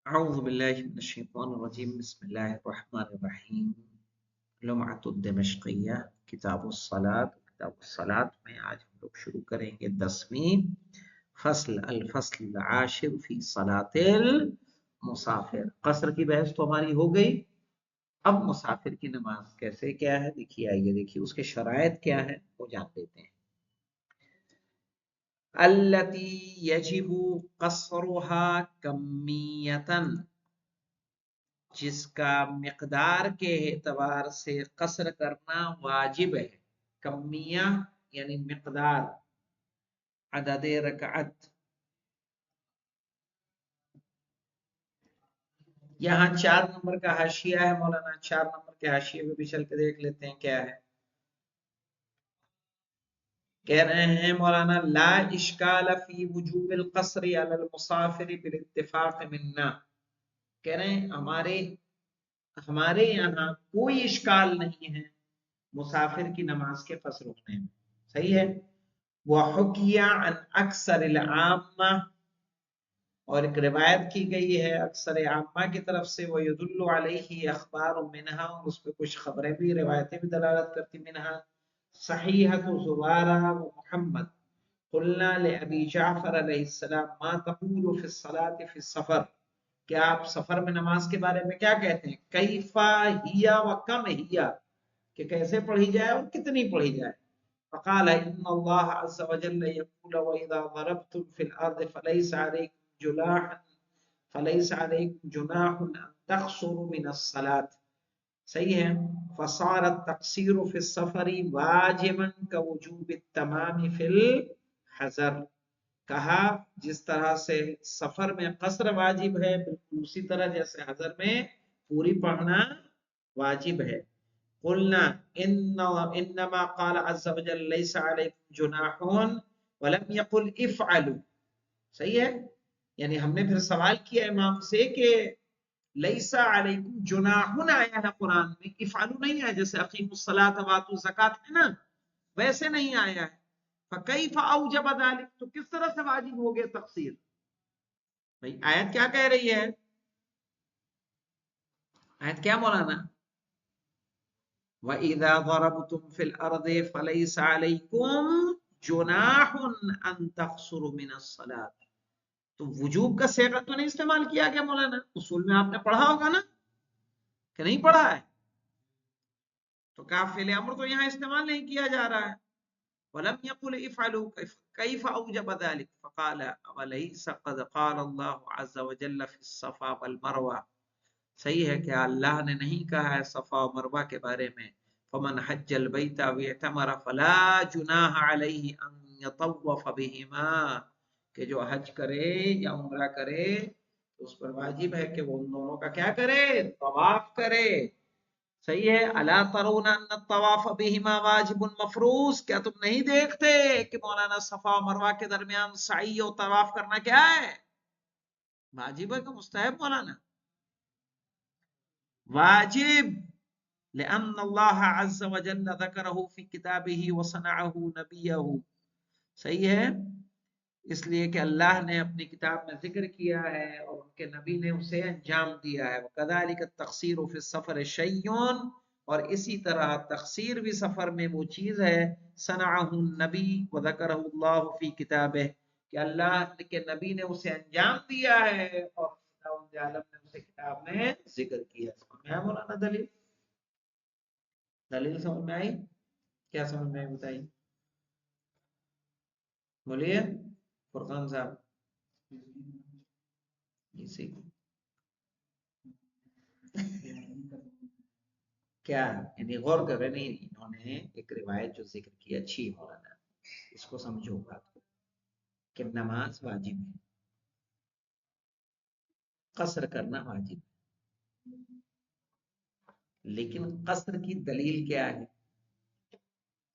أعوذ بالله من الشيطان الرجيم بسم الله الرحمن الرحیم لمعۃ الدمشقیہ کتاب الصلاۃ میں آج ہم لوگ شروع کریں گے 10ویں الفصل العاشر فی صلاۃ المسافر۔ قصر کی بحث تو ہماری ہو گئی، اب مسافر کی نماز کیسے کیا ہے دیکھیے اس کے شرائط کیا ہے وہ جان لیتے ہیں۔ التی یجب قصرها کمیتاً، جس کا مقدار کے اعتبار سے قصر کرنا واجب ہے۔ کمیہ یعنی مقدار، عدد رکعت۔ یہاں 4 نمبر کا حاشیہ ہے مولانا، 4 نمبر کے حاشیے پہ بھی چل کے دیکھ لیتے ہیں کیا ہے۔ کہہ رہے ہیں مولانا لا اشکال فی وجوب القصر علی المسافر بالاتفاق منا، کہہ رہے ہیں ہمارے یہاں کوئی اشکال نہیں ہے مسافر کی نماز کے قصر ہونے میں، صحیح ہے۔ وحکی عن اکثر العامہ، اور ایک روایت کی گئی ہے اکثر عامہ کی طرف سے، ویدل علیہ اخبار منہا، اور اس پہ کچھ خبریں بھی روایتیں بھی دلالت کرتی، منہا صحیحۃ زبارہ و محمد قلنا لأبی جعفر علیہ السلام ما تقول فی الصلاة فی السفر، کیا آپ سفر میں نماز کے بارے میں کیا کہتے ہیں؟ کیفا ہیا و کم ہیا، کہ کیسے پڑھی جائے اور کتنی پڑھی جائے۔ فقال ان اللہ عز وجل يقول واذا ضربتم في الارض فليس عليكم جناح ان تقصروا من الصلاة، صحیح ہے۔ فصار التقصير في السفر واجبا كوجوب التمام في الحضر، کہا جس طرح سے سفر میں قصر واجب ہے بالکل اسی طرح جیسے حضر میں پوری پڑھنا واجب ہے۔ قلنا انما قال عز وجل ليس عليكم جناح ولم يقل افعلوا، صحیح ہے۔ یعنی ہم نے پھر سوال کیا امام سے کہ لیس علیکم جناح آیا ہے قرآن میں، افعلوا نہیں آیا، جیسے اقیموا الصلاۃ واتوا الزکاۃ ہے نا، ویسے نہیں آیا ہے۔ فکیف اوجب ذلک، تو کس طرح سے واجب ہو گیا تقصیر؟ بھئی آیت کیا کہہ رہی ہے؟ آیت کیا مولانا؟ وَإِذَا ضَرَبْتُمْ فِي الْأَرْضِ فَلَيْسَ عَلَيْكُمْ جُنَاحٌ أَن تَقْصُرُوا مِنَ الصَّلَاةِ، تو وجوب کا صیغہ تو نہیں استعمال کیا گیا مولانا؟ اصول میں آپ نے پڑھا ہوگا نا کہ نہیں پڑھا ہے؟ تو کیا فعل امر تو یہاں استعمال نہیں کیا جا رہا ہے۔ وَلَمْ يَقُلْ افْعَلُوا كَيْفَ أَوْجَبَ ذَلِكَ فَقَالَ أَوَلَيْسَ قَدْ قَالَ اللَّهُ عَزَّ وَجَلَّ فِي الصَّفَا وَالْمَرْوَةِ، صحیح ہے کہ اللہ نے نہیں کہا ہے صفا و مروہ کے بارے میں، فمن حج البیت او اعتمر فلا جناح علیہ ان یطوف بہما، کہ جو حج کرے یا عمرہ کرے تو اس پر واجب ہے کہ وہ ان دونوں کا کیا کرے؟ طواف کرے، صحیح ہے۔ الا ترون ان الطواف بہما واجب مفروض، کیا تم نہیں دیکھتے کہ مولانا صفا و مروہ کے درمیان سعی و طواف کرنا کیا ہے؟ واجب ہے کہ مستحب مولانا؟ واجب، لأن اللہ عز وجل ذکرہ فی کتابہ وصنعہ نبیہ، صحیح ہے، اس لیے کہ اللہ نے اپنی کتاب میں ذکر کیا ہے اور ان کے نبی نے اسے انجام دیا ہے۔ وَكَذَلِكَ التَّقْصِيرُ فِي السَّفَرِ شَيْءٌ، اور اسی طرح تقصیر بھی سفر میں وہ چیز ہے صنعہ النبی وذکرہ اللہ فی کتابہ، کہ اللہ کے نبی نے اسے انجام دیا ہے اور خدا عالم نے اسے کتاب میں ذکر کیا۔ سمجھ میں آیا مولانا دلیل؟ دلیل سمجھ میں آئی؟ کیا سمجھ میں آئی بتائیے، بولیے فرقان صاحب۔ اسی کیا یعنی غور کر رہے نہیں، انہوں نے ایک روایت جو ذکر کی اچھی مولانا، اس کو سمجھو بات کو، کہ نماز واجب ہے، قصر کرنا واجب ہے، لیکن قصر کی دلیل کیا ہے؟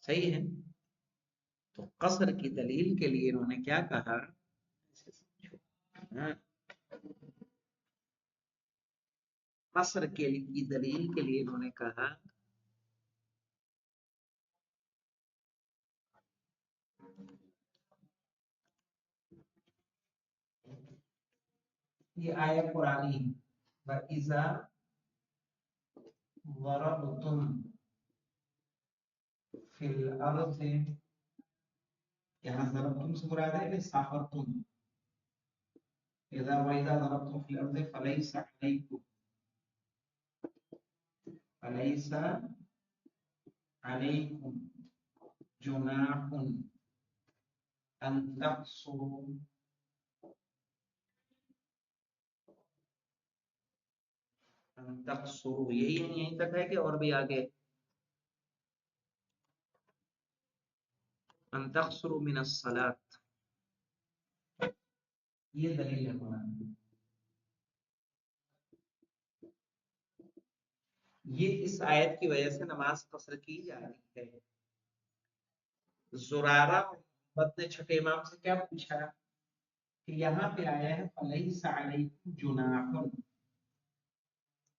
صحیح ہے، تو قصر کی دلیل کے لیے انہوں نے کیا کہا؟ ہاں، قصر کے کی دلیل کے لیے انہوں نے کہا یہ آیت قرآنی ہے، وَإِذَا ضَرَبْتُمْ فِي الْأَرْضِ، یہاں ضربتم سے مراد ہے کہ سافرتم، اذا وَإِذَا ضَرَبْتُمْ فِي الْأَرْضِ فَلَيْسَ عَلَيْكُمْ جُنَاحٌ أَن تقصروا، یہی تک ہے کہ اور بھی آگے ان تقصروا من الصلاة، یہ دلیل ہے قرآن کی۔ یہ اس آیت کی وجہ سے نماز قصر کی جا رہی ہے۔ زرارہ نے چھٹے امام سے کیا پوچھا کہ یہاں پہ آیا ہے فَلَيْسَ عَلَيْكُمْ جُنَاحٌ،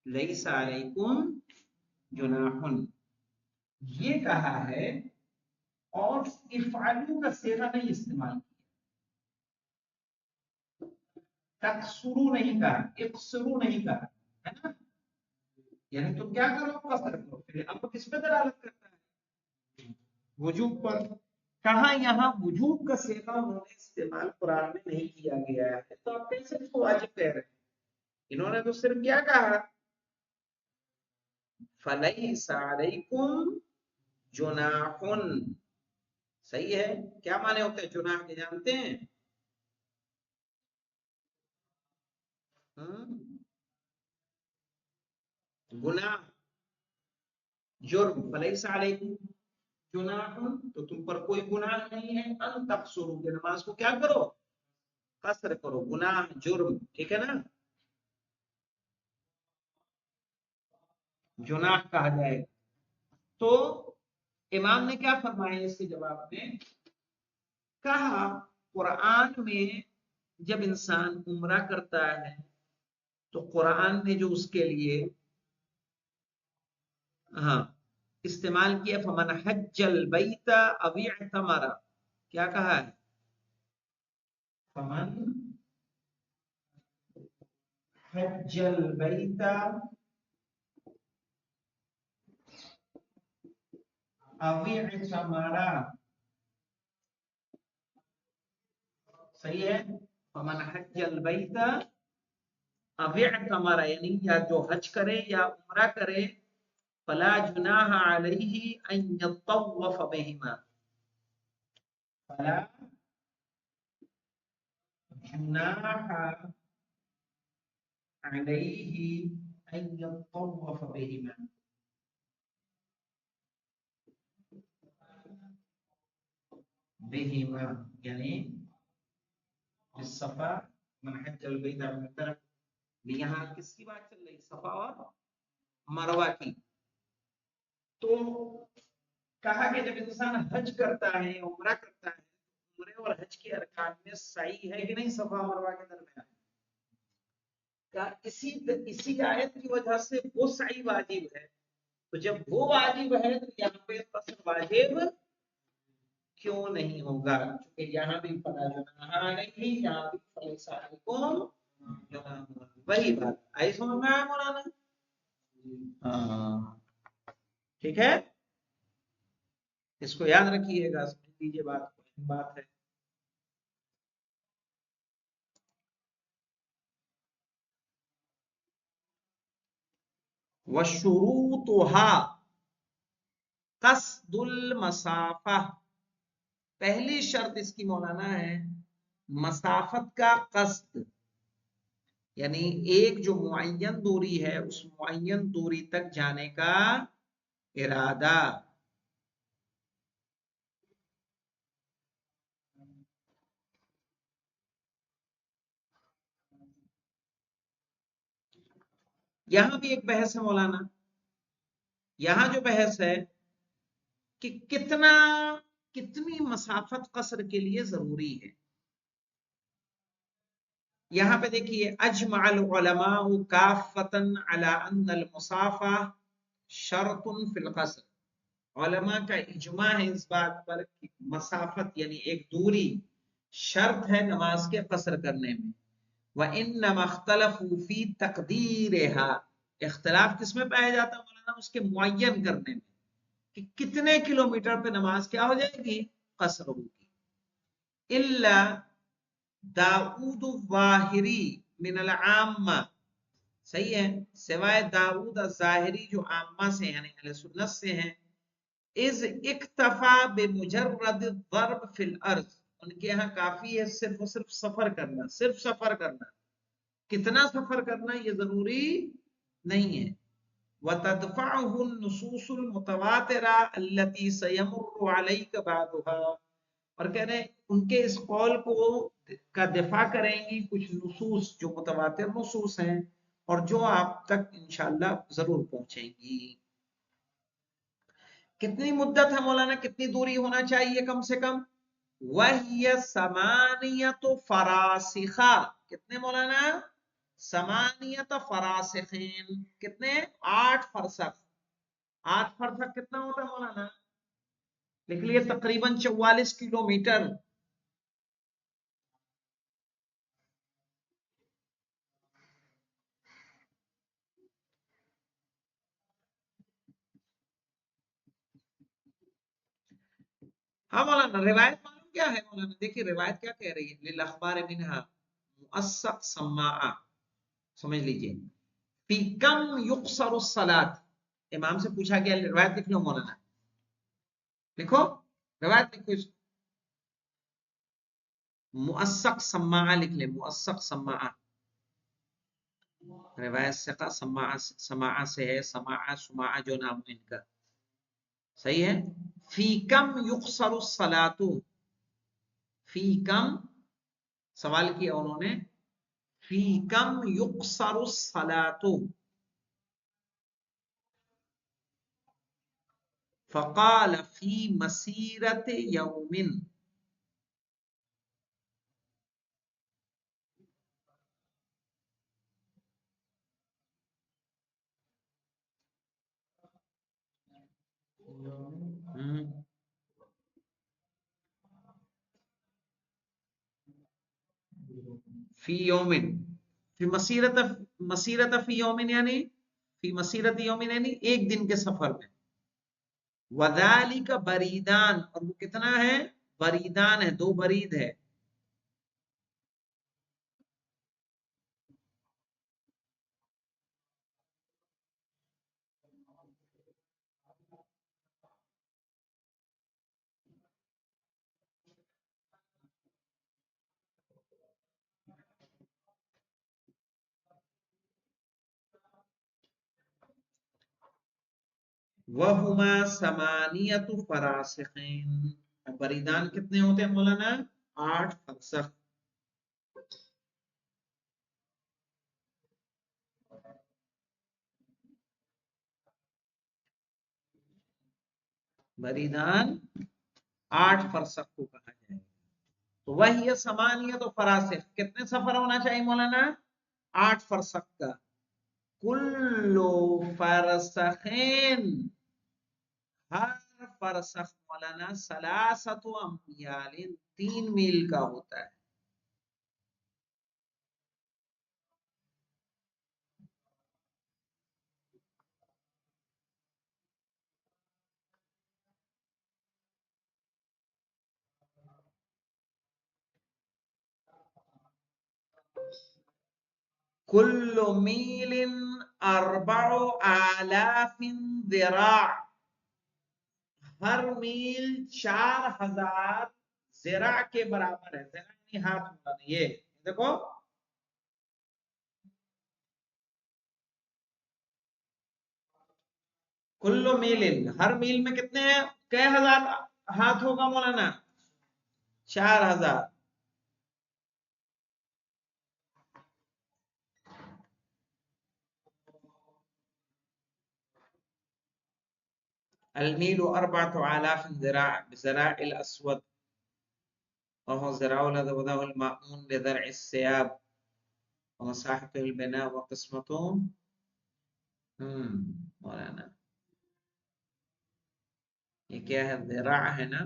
لَيْسَ عَلَيْكُمْ جُنَاحٌ یہ کہا ہے، اور افعلوا کا صیغہ نہیں استعمال کیا، تقصروا نہیں کہا، اقصروا نہیں کہا، ہے نا؟ یعنی تم کیا کرو، قصر کرو۔ پھر اب کس پہ دلالت کرتا ہے؟ وجوب پر۔ کہاں یہاں وجوب کا صیغہ انہوں نے استعمال قرآن میں نہیں کیا گیا ہے، تو آپ کیسے اس کو واجب کہہ رہے ہیں؟ انہوں نے تو صرف کیا کہا، فَلَيْسَ عَلَيْكُمْ جُنَاحٌ، صحیح ہے؟ کیا معنی ہوتے ہیں جناح کے، جانتے ہیں؟ گناہ، جرم، فَلَيْسَ عَلَيْكُمْ جناح، تو تم پر کوئی گناہ نہیں ہے، ان تقصروا، کہ نماز کو کیا کرو، قصر کرو، گناہ جرم، ٹھیک ہے نا، جناح کہا جائے۔ تو امام نے کیا فرمایا اس کے جواب میں، کہا قرآن میں جب انسان عمرہ کرتا ہے تو قرآن نے جو اس کے لیے ہاں استعمال کیا، فمن حج البیت او اعتمر، کیا کہا ہے، فمن حج البیت او اعتمر، صحیح ہے، فمن حج البیت او اعتمر، یعنی یا جو حج کرے یا عمرہ کرے، فلا جناح علیہ ان یطوف بہما، فلا جناح علیہ ان یطوف بہما، بہما یعنی صفا، من حج البیت من طرف، یہاں کس کی بات چل رہی، صفا اور مروہ کی۔ تو کہا کہ جب انسان حج کرتا ہے، عمرہ کرتا ہے، عمرے اور حج کے ارکان میں سعی ہے کہ نہیں صفا مروہ کے درمیان، اسی آیت کی وجہ سے وہ سعی واجب ہے، تو جب وہ واجب ہے تو یہاں پہ قصر واجب کیوں نہیں ہوگا، کیونکہ یہاں بھی فلا جناح علیہ، یہاں بھی فلیس علیکم جناح، وہی بات آئی سمجھ میں آیا مولانا؟ ہاں ٹھیک ہے، اس کو یاد رکھیے گا، سمجھ لیجیے بات ہے۔ وشروطها قصد المسافہ، پہلی شرط اس کی مولانا ہے مسافت کا قصد، یعنی ایک جو معین دوری ہے اس معین دوری تک جانے کا ارادہ۔ یہاں بھی ایک بحث ہے مولانا، یہاں جو بحث ہے کہ کتنی مسافت قصر کے لیے ضروری ہے۔ یہاں پہ دیکھیے، اجمع العلماء کافتا علی ان المسافہ شرط فی القصر، علماء کا اجماع ہے اس بات پر کہ مسافت یعنی ایک دوری شرط ہے نماز کے قصر کرنے میں۔ وَإِنَّمَا اخْتَلَفُوا فِي تَقْدِيرِهَا، اختلاف کس میں پایا جاتا ہے مولانا؟ اس کے معین کرنے میں کہ کتنے کلومیٹر پہ نماز کیا ہو جائے گی؟ قصر ہوگی. الا داؤد الظاہری من العامہ، صحیح ہے، سوائے داؤد الظاہری جو عامہ سے یعنی اہل سنت سے ہیں، اذ اکتفا بمجرد الضرب فی الارض، ان کے ہاں کافی ہے صرف و صرف سفر کرنا، صرف سفر کرنا. کتنا سفر کرنا یہ ضروری نہیں ہے. وتدفعه النصوص المتواترة التي سيمر عليك بعضها، اور کہہ رہے ہیں ان کے اس قول کو کا دفاع کریں گی کچھ نصوص جو متواتر نصوص ہیں اور جو آپ تک انشاءاللہ ضرور پہنچیں گی. کتنی مدت ہے مولانا؟ کتنی دوری ہونا چاہیے کم سے کم؟ وَهِيَ ثَمَانِيَةُ فَرَاسِخَ، کتنے مولانا؟ ثمانیت فراسخین، کتنے؟ 8 فرسخ. 8 فرسخ کتنا ہوتا ہے مولانا؟ لکھ لیے تقریباً 44 کلومیٹر. ہاں مولانا، روایت معلوم کیا ہے مولانا؟ دیکھیے روایت کیا کہہ رہی ہے، للاخبار منہا مؤسق سماعہ، سمجھ لیجئے. فی کم یقصر الصلاۃ، امام سے پوچھا گیا، روایت لکھ لو مولانا، لکھو روایت لکھو، اس مؤسق سماعہ لکھ لیں، مؤسق سماعہ. روایت ثقہ سماعہ سے ہے، سماعہ سماعہ جو نام ان کا، صحیح ہے. فی کم یقصر الصلاۃ، فی کم سوال کیا انہوں نے، فی کم یقصر الصلاۃ، فقال فی مسیرت یوم. فی یومن، فی مسیرت فی یومن یعنی فی مسیرت یومن یعنی ایک دن کے سفر میں. وذالک بریدان، اور وہ کتنا ہے؟ بریدان ہے، 2 برید ہے. وہما ثمانیت فراسخین، بریدان کتنے ہوتے ہیں مولانا؟ 8 فرسخ. بریدان 8 فرسخ کو کہا جائے. تو وہی ثمانیت فراسخ، کتنے سفر ہونا چاہیے مولانا؟ 8 فرسخ کا. کل فرسخین، ہر فرسخ مولانا ثلاثت امثال، 3 میل کا ہوتا ہے. کل میل 4000 ذراع، ہر میل 4000 ذراع کے برابر ہے. ذراع یعنی ہاتھ مولانا، یہ دیکھو کل میل، ہر میل میں کتنے ہیں؟ کئی ہزار ہاتھ ہوگا مولانا؟ 4000. الميل 4000 ذراع بذراع الأسود، وهو ذراع الذي وضعه المأمون لذرع الثياب ومساحته البناء وقسمته. مولانا یہ کیا ہے؟ ذراع ہے نا.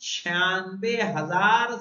96,000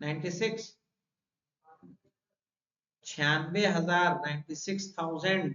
96, 96,000, 96,000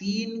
3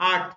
8।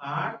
8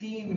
3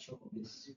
24।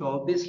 24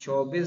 24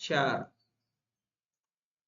4,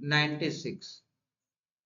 96।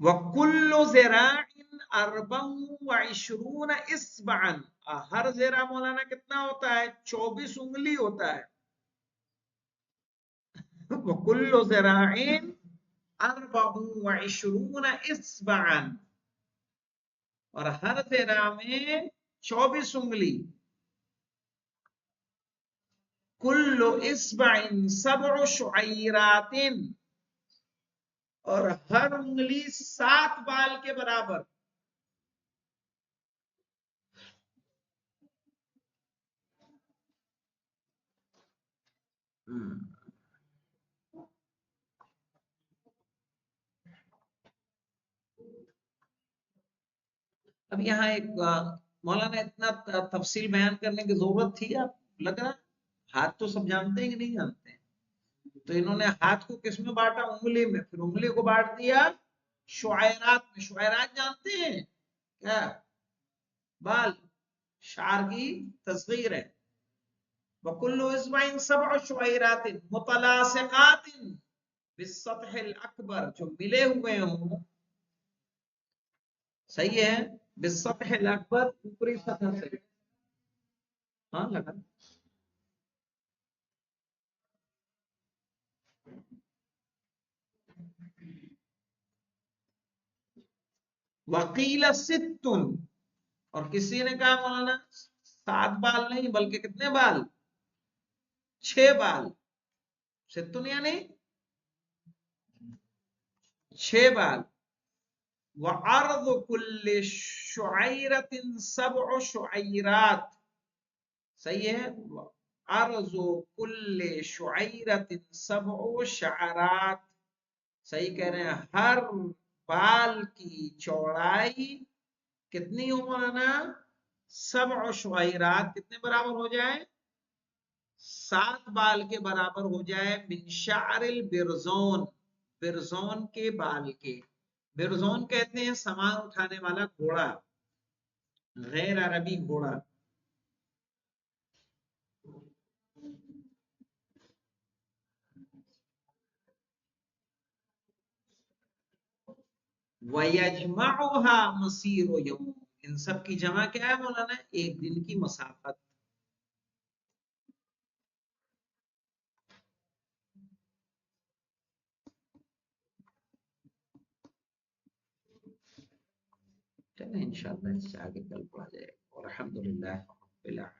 وَكُلُّ ذِرَاعٍ 24 اصبعا، ہر ذراع مولانا کتنا ہوتا ہے؟ 24 انگلی ہوتا ہے. وَكُلُّ ذِرَاعٍ 24 اصبعا، اور ہر ذراع میں 24 انگلی. کل اصبع 7 شعیرات، اور ہر انگلی 7 بال کے برابر. اب یہاں ایک مولانا اتنا تفصیل بیان کرنے کی ضرورت تھی؟ آپ لگ رہا ہاتھ تو سب جانتے ہیں کہ نہیں جانتے ہیں؟ تو انہوں نے ہاتھ کو کس میں بانٹا؟ انگلی میں. پھر انگلی کو بانٹ دیا شعیرات میں. شعیرات جانتے ہیں کیا؟ بال، شعر کی تصغیر ہے. وَكُلُّ اصبع 7 شعیرات متلاصقات بالسطح الاکبر، جو ملے ہوئے ہوں. صحیح ہے، بالسطح الاکبر، اوپری سطح سے. ہاں لگا. وقیل 6، اور کسی نے کہا مولانا 7 بال نہیں بلکہ کتنے بال؟ 6 بال. 6 یعنی 6 بال. وعرض كل شعيرة 7 شعيرات. صحیح ہے، عرض كل شعيرة 7 شعرات. صحیح کہہ رہے ہیں، ہر بال کی چوڑائی کتنی ہو مولانا؟ 7 شعیرات. کتنے برابر ہو جائے؟ 7 بال کے برابر ہو جائے. من شعر البرزون، برزون کے بال کے. برزون کہتے ہیں سامان اٹھانے والا گھوڑا، غیر عربی گھوڑا. وَيَجْمَعُهَا مَسِيرُ يَوْمٍ، ان سب کی جمع کیا ہے مولانا؟ ایک دن کی مسافت. چلیں انشاءاللہ اس سے آگے کل پڑھا جائے گا. اور الحمدللہ رب العالمین.